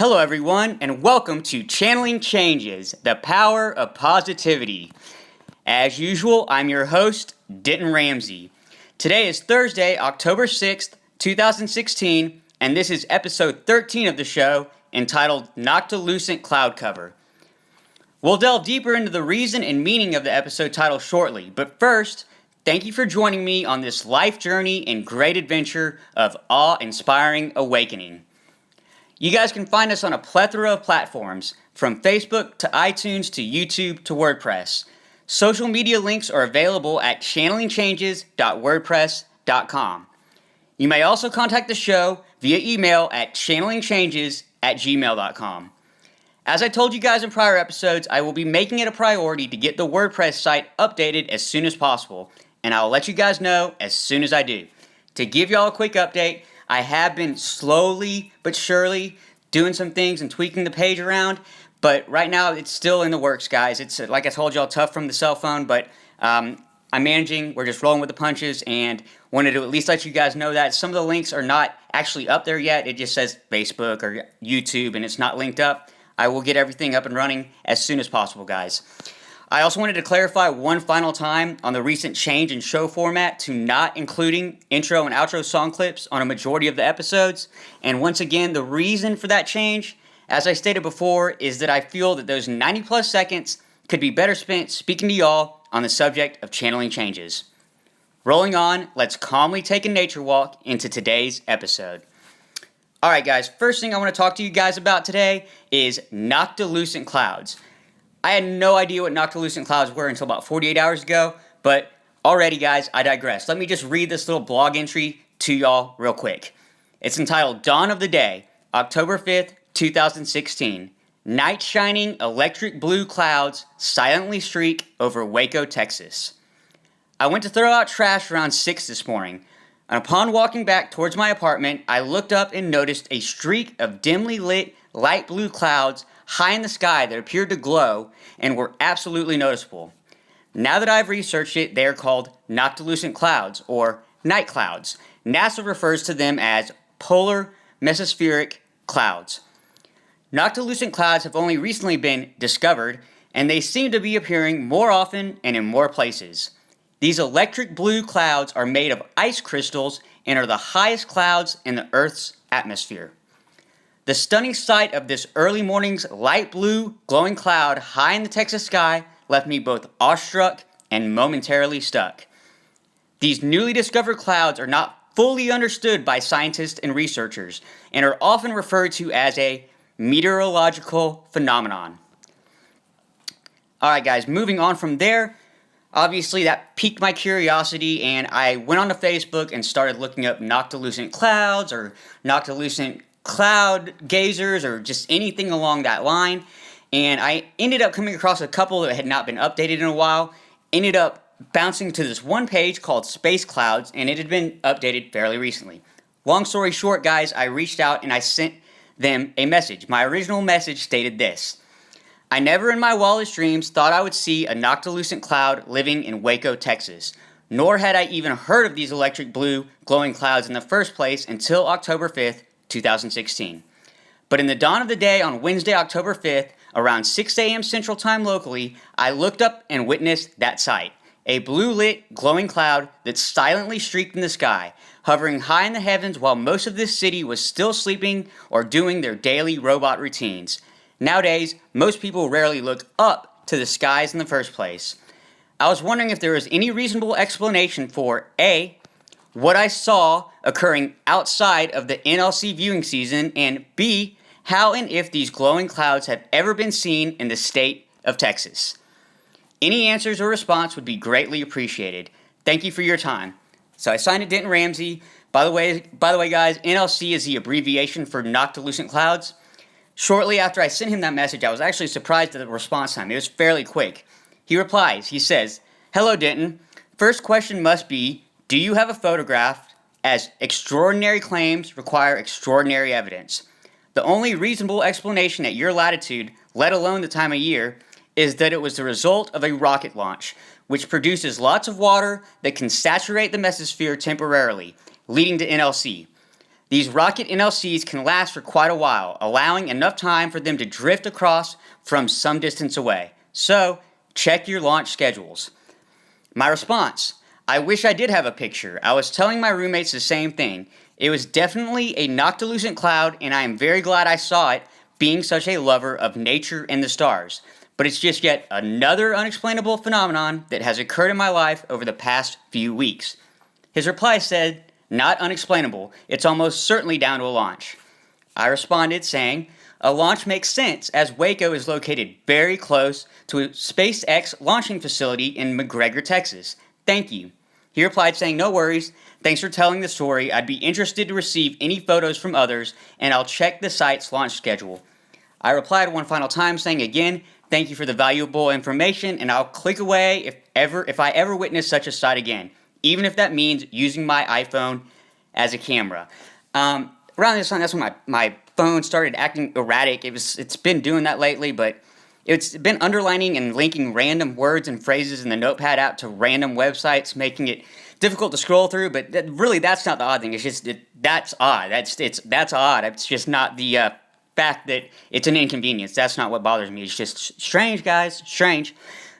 Hello, everyone, and welcome to Channeling Changes, the power of positivity. As usual, I'm your host, Denton Ramsey. Today is Thursday, October 6th, 2016, and this is episode 13 of the show entitled Noctilucent Cloud Cover. We'll delve deeper into the reason and meaning of the episode title shortly, but first, thank you for joining me on this life journey and great adventure of awe-inspiring awakening. You guys can find us on a plethora of platforms, from Facebook to iTunes to YouTube to WordPress. Social media links are available at channelingchanges.wordpress.com. You may also contact the show via email at channelingchanges@gmail.com. As I told you guys in prior episodes, I will be making it a priority to get the WordPress site updated as soon as possible, and I will let you guys know as soon as I do. To give y'all a quick update, I have been slowly but surely doing some things and tweaking the page around, but right now it's still in the works, guys. It's, like I told y'all, tough from the cell phone, but I'm managing. We're just rolling with the punches, and wanted to at least let you guys know that some of the links are not actually up there yet. It just says Facebook or YouTube, and it's not linked up. I will get everything up and running as soon as possible, guys. I also wanted to clarify one final time on the recent change in show format to not including intro and outro song clips on a majority of the episodes. And once again, the reason for that change, as I stated before, is that I feel that those 90 plus seconds could be better spent speaking to y'all on the subject of channeling changes. Rolling on, let's calmly take a nature walk into today's episode. Alright guys, first thing I want to talk to you guys about today is Noctilucent clouds. I had no idea what Noctilucent clouds were until about 48 hours ago, but already, guys, I digress. Let me just read this little blog entry to y'all real quick. It's entitled Dawn of the Day, October 5th, 2016. Night shining electric blue clouds silently streak over Waco, Texas. I went to throw out trash around 6 this morning, and upon walking back towards my apartment, I looked up and noticed a streak of dimly lit light blue clouds high in the sky that appeared to glow and were absolutely noticeable. Now that I've researched it, they are called Noctilucent clouds, or night clouds. NASA refers to them as polar mesospheric clouds. Noctilucent clouds have only recently been discovered, and they seem to be appearing more often and in more places. These electric blue clouds are made of ice crystals and are the highest clouds in the Earth's atmosphere. The stunning sight of this early morning's light blue glowing cloud high in the Texas sky left me both awestruck and momentarily stuck. These newly discovered clouds are not fully understood by scientists and researchers and are often referred to as a meteorological phenomenon. Alright guys, moving on from there, obviously that piqued my curiosity, and I went onto Facebook and started looking up Noctilucent clouds or Noctilucent cloud gazers or just anything along that line, and I ended up coming across a couple that had not been updated in a while. Ended up bouncing to this one page called Space Clouds, and it had been updated fairly recently. Long story short, guys, I reached out and I sent them a message. My original message stated this: I never in my wildest dreams thought I would see a Noctilucent cloud living in Waco, Texas, nor had I even heard of these electric blue glowing clouds in the first place until October 5th, 2016. But in the dawn of the day on Wednesday, October 5th, around 6 a.m. Central Time locally, I looked up and witnessed that sight. A blue-lit, glowing cloud that silently streaked in the sky, hovering high in the heavens while most of this city was still sleeping or doing their daily robot routines. Nowadays, most people rarely look up to the skies in the first place. I was wondering if there was any reasonable explanation for A, what I saw occurring outside of the NLC viewing season, and B, how and if these glowing clouds have ever been seen in the state of Texas. Any answers or response would be greatly appreciated. Thank you for your time. So I signed it, Denton Ramsey. By the way, guys, NLC is the abbreviation for Noctilucent clouds. Shortly after I sent him that message, I was actually surprised at the response time. It was fairly quick. He replies, he says, "Hello, Denton. First question must be, do you have a photograph, as extraordinary claims require extraordinary evidence? The only reasonable explanation at your latitude, let alone the time of year, is that it was the result of a rocket launch, which produces lots of water that can saturate the mesosphere temporarily, leading to NLC. These rocket NLCs can last for quite a while, allowing enough time for them to drift across from some distance away. So, check your launch schedules. My response: I wish I did have a picture. I was telling my roommates the same thing. It was definitely a Noctilucent cloud, and I am very glad I saw it, being such a lover of nature and the stars. But it's just yet another unexplainable phenomenon that has occurred in my life over the past few weeks. His reply said, not unexplainable, it's almost certainly down to a launch. I responded saying, a launch makes sense as Waco is located very close to a SpaceX launching facility in McGregor, Texas. Thank you. He replied saying, no worries, thanks for telling the story. I'd be interested to receive any photos from others, and I'll check the site's launch schedule. I replied one final time saying again, thank you for the valuable information, and I'll click away if I ever witness such a site again, even if that means using my iPhone as a camera. Around this time, that's when my phone started acting erratic. It's been doing that lately, but it's been underlining and linking random words and phrases in the Notepad app to random websites, making it difficult to scroll through. But that's not the odd thing. It's just that's odd. That's odd. It's just not the fact that it's an inconvenience. That's not what bothers me. It's just strange, guys. Strange.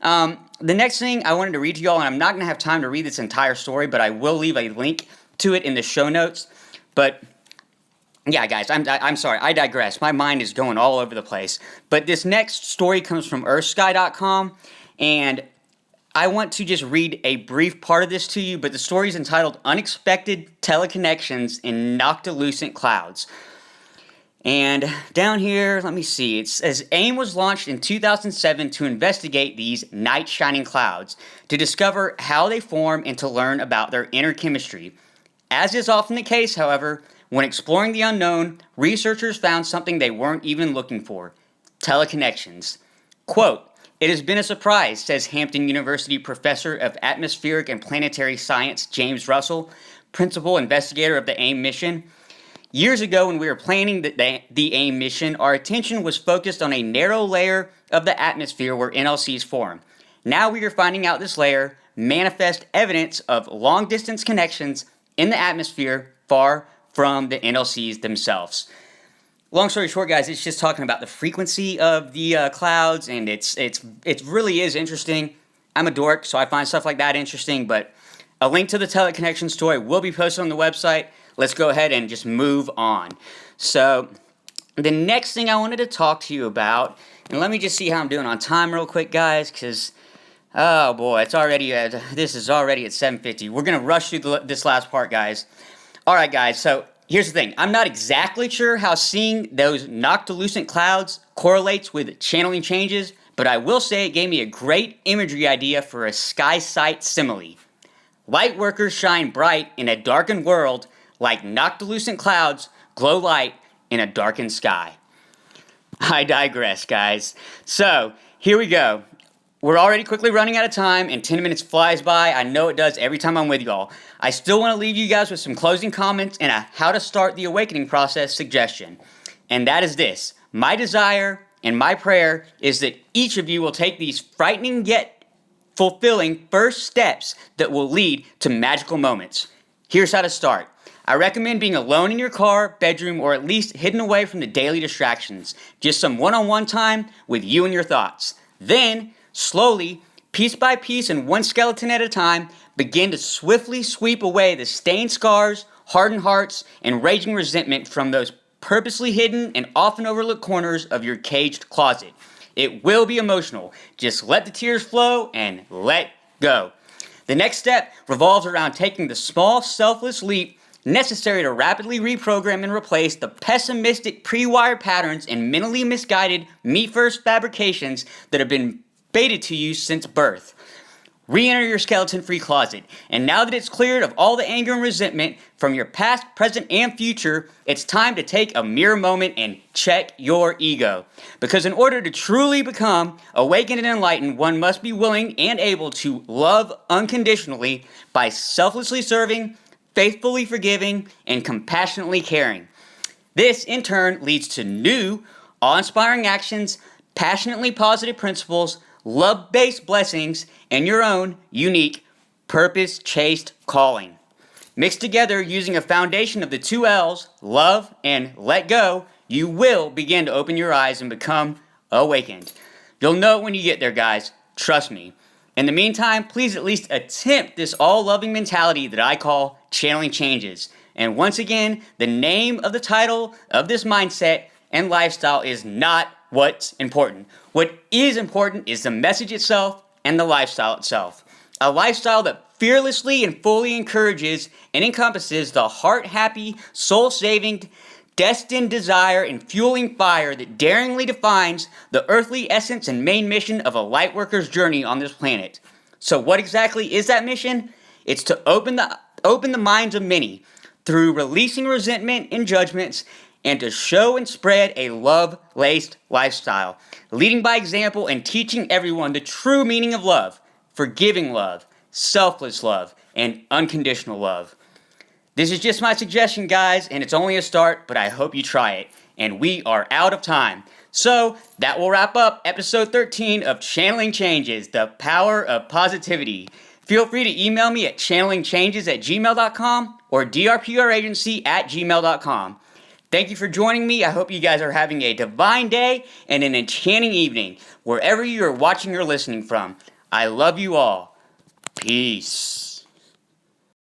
The next thing I wanted to read to y'all, and I'm not going to have time to read this entire story, but I will leave a link to it in the show notes. But yeah, guys, I'm sorry. I digress. My mind is going all over the place. But this next story comes from earthsky.com, and I want to just read a brief part of this to you, but the story is entitled Unexpected Teleconnections in Noctilucent Clouds. And down here, let me see, it says AIM was launched in 2007 to investigate these night-shining clouds, to discover how they form and to learn about their inner chemistry. As is often the case, however, when exploring the unknown, researchers found something they weren't even looking for: teleconnections. Quote, it has been a surprise, says Hampton University professor of atmospheric and planetary science James Russell, principal investigator of the AIM mission. Years ago, when we were planning the AIM mission, our attention was focused on a narrow layer of the atmosphere where NLCs form. Now we are finding out this layer manifests evidence of long-distance connections in the atmosphere far from the NLCs themselves. Long story short, guys, it's just talking about the frequency of the clouds, and it really is interesting. I'm a dork, so I find stuff like that interesting, but a link to the teleconnection story will be posted on the website. Let's go ahead and just move on. So, the next thing I wanted to talk to you about, and let me just see how I'm doing on time real quick, guys, because, oh boy, this is already at 7:50. We're going to rush through this last part, guys. Alright, guys, so here's the thing. I'm not exactly sure how seeing those Noctilucent clouds correlates with channeling changes, but I will say it gave me a great imagery idea for a sky sight simile. Light workers shine bright in a darkened world, like Noctilucent clouds glow light in a darkened sky. I digress, guys. So, here we go. We're already quickly running out of time, and 10 minutes flies by. I know it does every time I'm with y'all. I still want to leave you guys with some closing comments and a how to start the awakening process suggestion. And that is this. My desire and my prayer is that each of you will take these frightening yet fulfilling first steps that will lead to magical moments. Here's how to start. I recommend being alone in your car, bedroom, or at least hidden away from the daily distractions. Just some one-on-one time with you and your thoughts. Then, slowly, piece by piece and one skeleton at a time, begin to swiftly sweep away the stained scars, hardened hearts, and raging resentment from those purposely hidden and often overlooked corners of your caged closet. It will be emotional. Just let the tears flow and let go. The next step revolves around taking the small, selfless leap necessary to rapidly reprogram and replace the pessimistic pre-wired patterns and mentally misguided me-first fabrications that have been baited to you since birth. Re-enter your skeleton-free closet, and now that it's cleared of all the anger and resentment from your past, present, and future, it's time to take a mirror moment and check your ego. Because in order to truly become awakened and enlightened, one must be willing and able to love unconditionally by selflessly serving, faithfully forgiving, and compassionately caring. This, in turn, leads to new, awe-inspiring actions, passionately positive principles, love-based blessings, and your own unique, purpose-chased calling. Mixed together using a foundation of the two L's, love and let go, you will begin to open your eyes and become awakened. You'll know it when you get there, guys. Trust me. In the meantime, please at least attempt this all-loving mentality that I call channeling changes. And once again, the name of the title of this mindset and lifestyle is not what's important. What is important is the message itself and the lifestyle itself. A lifestyle that fearlessly and fully encourages and encompasses the heart-happy, soul-saving, destined desire and fueling fire that daringly defines the earthly essence and main mission of a lightworker's journey on this planet. So what exactly is that mission? It's to open the minds of many through releasing resentment and judgments, and to show and spread a love-laced lifestyle, leading by example and teaching everyone the true meaning of love, forgiving love, selfless love, and unconditional love. This is just my suggestion, guys, and it's only a start, but I hope you try it. And we are out of time. So that will wrap up episode 13 of Channeling Changes, the power of positivity. Feel free to email me at channelingchanges@gmail.com or drpragency@gmail.com. Thank you for joining me. I hope you guys are having a divine day and an enchanting evening, wherever you are watching or listening from. I love you all. Peace.